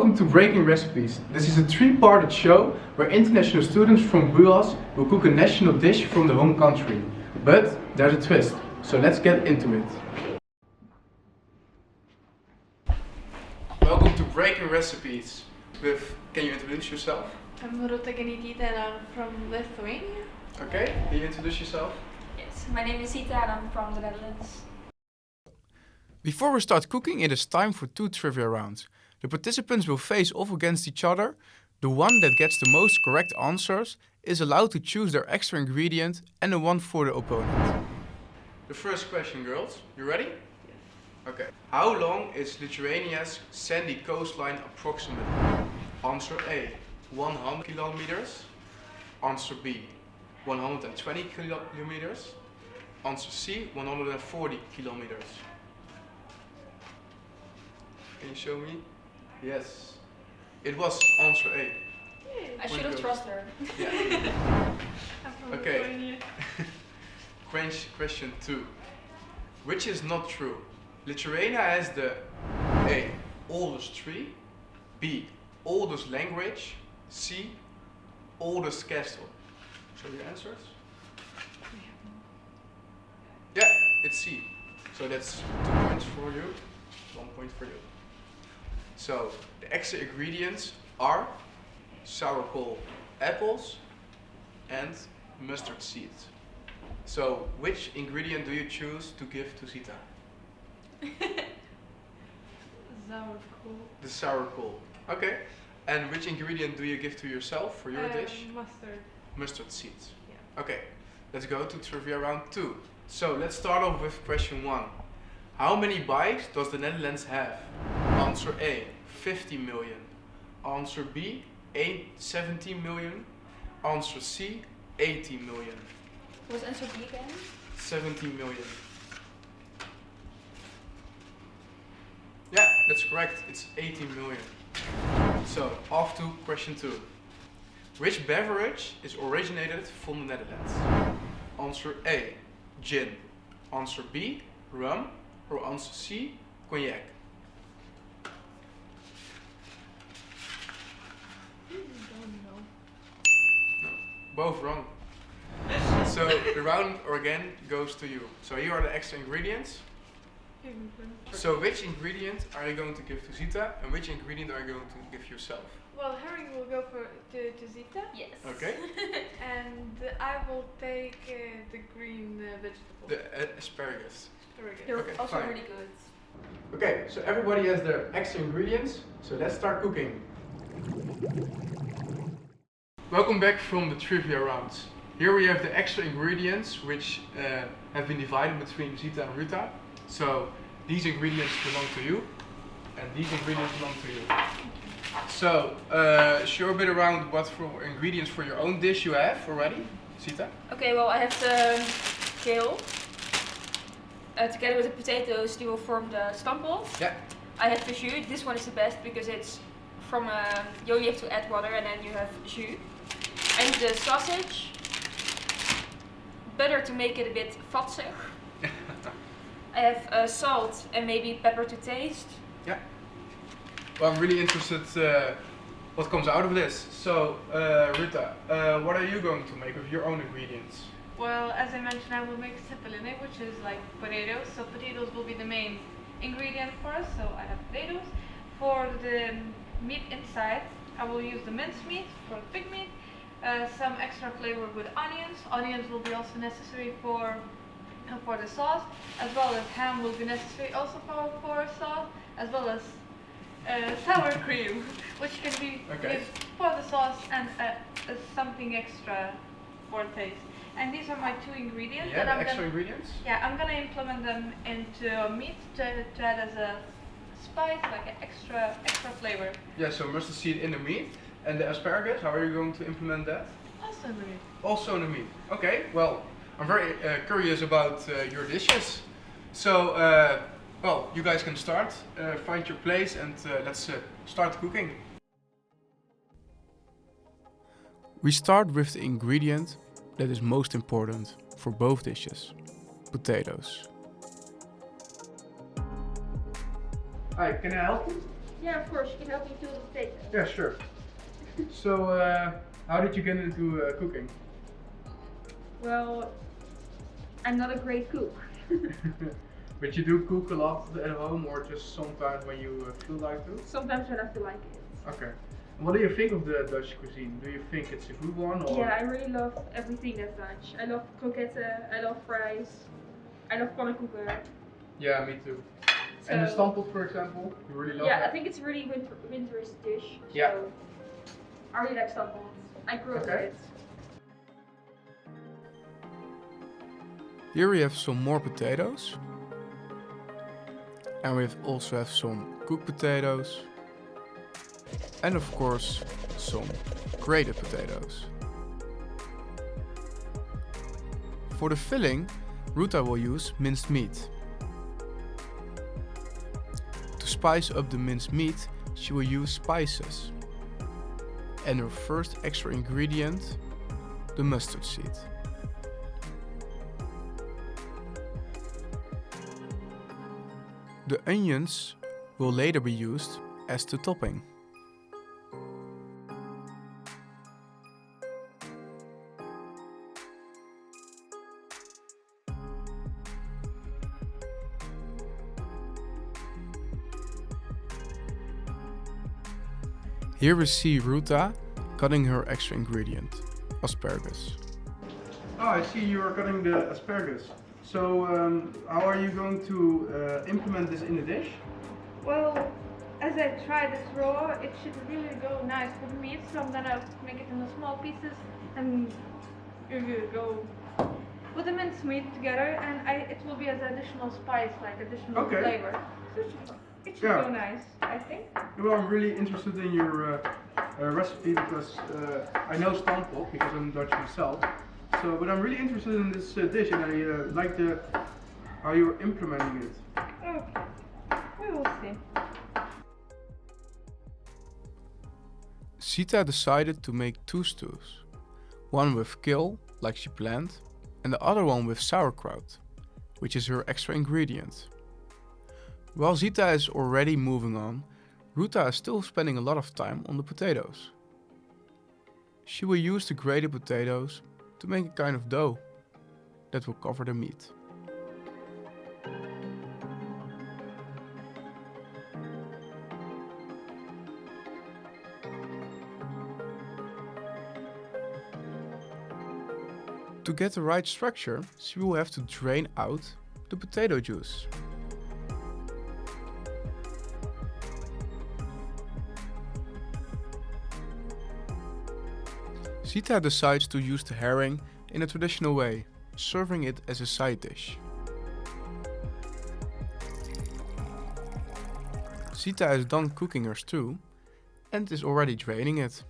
Welcome to Breaking Recipes. This is a three-parted show where international students from BUAS will cook a national dish from the home country. But there's a twist, so let's get into it. Welcome to Breaking Recipes. Can you introduce yourself? I'm Ruta and I'm from Lithuania. Okay, can you introduce yourself? Yes, my name is Sita and I'm from the Netherlands. Before we start cooking, it is time for 2 trivia rounds. The participants will face off against each other. The one that gets the most correct answers is allowed to choose their extra ingredient and the one for the opponent. The first question, girls. You ready? Yes. Okay. How long is Lithuania's sandy coastline approximately? Answer A, 100 kilometers. Answer B, 120 kilometers. Answer C, 140 kilometers. Can you show me? Yes. It was answer A. I should have trusted her. Yeah. I'm from Okay. Lithuania. Question 2. Which is not true? Lithuania has the A, oldest tree, B, oldest language, C, oldest castle. So your answers? Yeah, it's C. So that's 2 points for you, 1 point for you. So the extra ingredients are sourcole apples and mustard seeds. So which ingredient do you choose to give to Sita? Sourcole. The sourcole. Okay. And which ingredient do you give to yourself for your dish? Mustard. Mustard seeds. Yeah. Okay. Let's go to trivia round 2. So let's start off with question 1. How many bikes does the Netherlands have? Answer A, 50 million. Answer B, 70 million. Answer C, 80 million. What was answer B again? 70 million. Yeah, that's correct. It's 80 million. So, off to question 2. Which beverage is originated from the Netherlands? Answer A, gin. Answer B, rum. Or answer C, cognac. Don't know. No, both wrong. So the round again goes to you. So here are the extra ingredients. So which ingredient are you going to give to Zita and which ingredient are you going to give yourself? Well, herring will go to Zita. Yes. Okay. And I will take the green vegetable. The asparagus. They're Okay, also fine. really good. Okay, so everybody has their extra ingredients. So let's start cooking. Welcome back from the trivia rounds. Here we have the extra ingredients which have been divided between Zita and Ruta. So these ingredients belong to you and these ingredients belong to you. So show a bit around what for ingredients for your own dish you have already, Zita. Okay, well I have the kale. Together with the potatoes, they will form the stamppot. Yeah. I have the jus. This one is the best because it's from you only have to add water and then you have jus. I have the sausage. Butter to make it a bit vatzig. I have salt and maybe pepper to taste. Yeah. Well, I'm really interested what comes out of this. So, Ruta, what are you going to make with your own ingredients? Well, as I mentioned, I will make cepelline, which is like potatoes. So potatoes will be the main ingredient for us. So I have potatoes. For the meat inside, I will use the minced meat for the pig meat. Some extra flavor with onions. Onions will be also necessary for the sauce, as well as ham will be necessary also for sauce, as well as sour cream, which can be used for the sauce and something extra for taste. And these are my 2 ingredients. Yeah, and the I'm extra gonna, ingredients? Yeah, I'm gonna implement them into meat to add as a spice, like an extra flavor. Yeah, so mustard seed in the meat. And the asparagus, how are you going to implement that? Also in the meat. Also in the meat. Okay, well, I'm very curious about your dishes. So, well, you guys can start, find your place and let's start cooking. We start with the ingredient that is most important for both dishes, potatoes. Hi, can I help you? Yeah, of course, you can help me peel the potatoes. Yeah, sure. So, how did you get into cooking? Well, I'm not a great cook. But you do cook a lot at home, or just sometimes when you feel like to? Sometimes when I feel like it. Okay. What do you think of the Dutch cuisine? Do you think it's a good one, or? Yeah, I really love everything that's Dutch. I love croquetten, I love fries, I love pannenkoeken. Yeah, me too. So, And the stamppot, for example, you really love yeah, that? I think it's a really winter's dish. Yeah. So I really like stamppot. I grew up with Okay. it. Here we have some more potatoes. And we also have some cooked potatoes. And of course, some grated potatoes. For the filling, Ruta will use minced meat. To spice up the minced meat, she will use spices. And her first extra ingredient, the mustard seed. The onions will later be used as the topping. Here we see Ruta cutting her extra ingredient, asparagus. Oh, I see you are cutting the asparagus. So, how are you going to implement this in the dish? Well, as I tried it raw, it should really go nice with meat, so I'm gonna make it into small pieces and go with the minced meat together, and it will be as additional spice, like additional Okay. flavor. So it should Yeah. go nice, I think. Well, I'm really interested in your recipe because I know stamppot because I'm Dutch myself. So, but I'm really interested in this dish, and I like how you're implementing it. Okay, we will see. Sita decided to make two stews. One with kale, like she planned, and the other one with sauerkraut, which is her extra ingredient. While Zita is already moving on, Ruta is still spending a lot of time on the potatoes. She will use the grated potatoes to make a kind of dough that will cover the meat. To get the right structure, she will have to drain out the potato juice. Sita decides to use the herring in a traditional way, serving it as a side dish. Sita is done cooking her stew and is already draining it.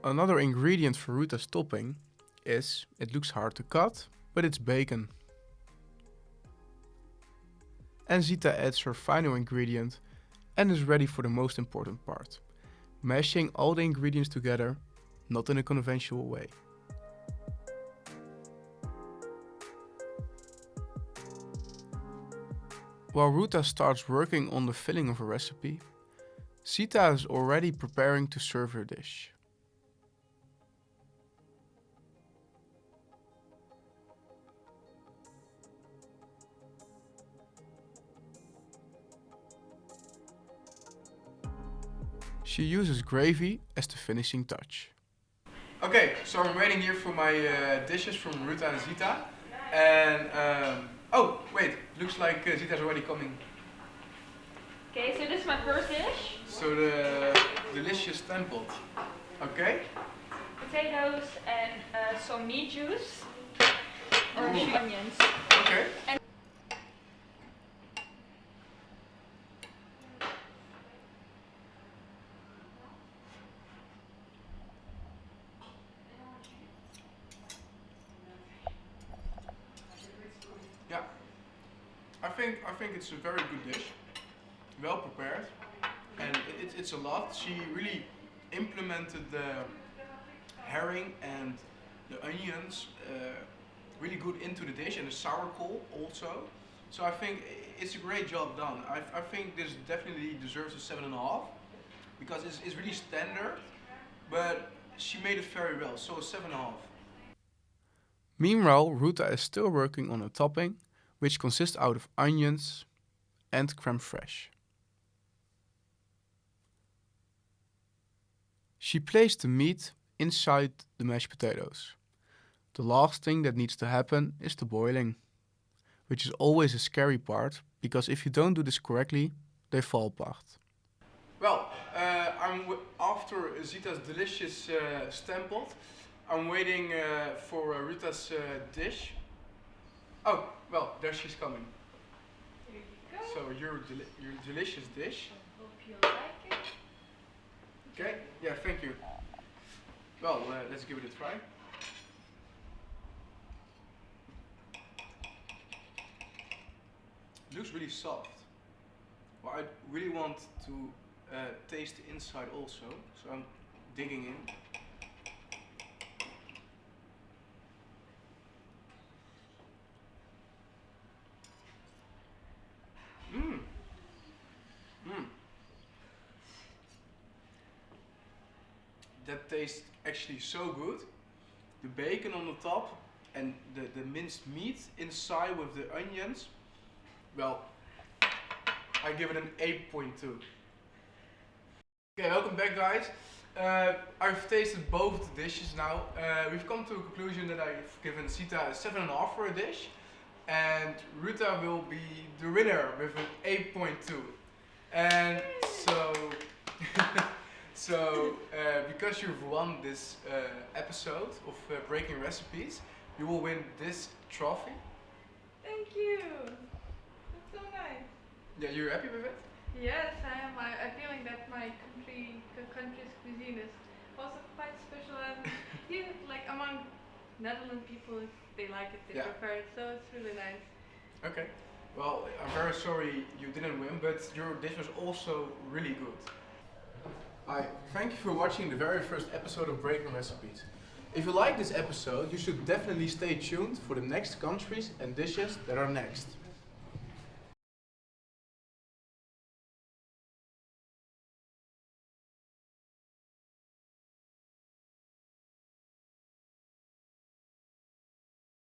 Another ingredient for Ruta's topping is, it looks hard to cut, but it's bacon. And Zita adds her final ingredient and is ready for the most important part, mashing all the ingredients together, not in a conventional way. While Ruta starts working on the filling of her recipe, Zita is already preparing to serve her dish. She uses gravy as the finishing touch. Okay, so I'm waiting here for my dishes from Ruta and Zita. And, oh, wait, looks like Zita's already coming. Okay, so this is my first dish. So the delicious stamppot. Okay? Potatoes and some meat juice. Or Ooh. onions. Okay. Yeah, I think it's a very good dish, well prepared, and it's a lot. She really implemented the herring and the onions really good into the dish, and the sour coal also. So I think it's a great job done. I think this definitely deserves a 7.5 because it's really standard, but she made it very well, so a 7.5. Meanwhile, Ruta is still working on a topping, which consists out of onions and creme fraiche. She placed the meat inside the mashed potatoes. The last thing that needs to happen is the boiling, which is always a scary part, because if you don't do this correctly, they fall apart. Well, after Zita's delicious stamppot, I'm waiting for Rita's dish. Oh, well, there she's coming. Here you go. So your delicious dish. I hope you like it. Okay, yeah, thank you. Well, let's give it a try. It looks really soft. Well, I really want to taste the inside also, so I'm digging in. Mmm. Mmm. That tastes actually so good. The bacon on the top and the minced meat inside with the onions. Well, I give it an 8.2. Okay, welcome back guys. I've tasted both the dishes now. We've come to a conclusion that I've given Zita a 7.5 for a dish, and Ruta will be the winner with an 8.2. And so, because you've won this episode of Breaking Recipes, you will win this trophy. Thank you. That's so nice. Yeah, you're happy with it? Yes, I am. I'm feeling that my country's cuisine is also quite special, and here, like among Netherlands people, if they like it, they prefer it. So it's really nice. Okay. Well, I'm very sorry you didn't win, but your dish was also really good. Hi, thank you for watching the very first episode of Breaking Recipes. If you like this episode, you should definitely stay tuned for the next countries and dishes that are next.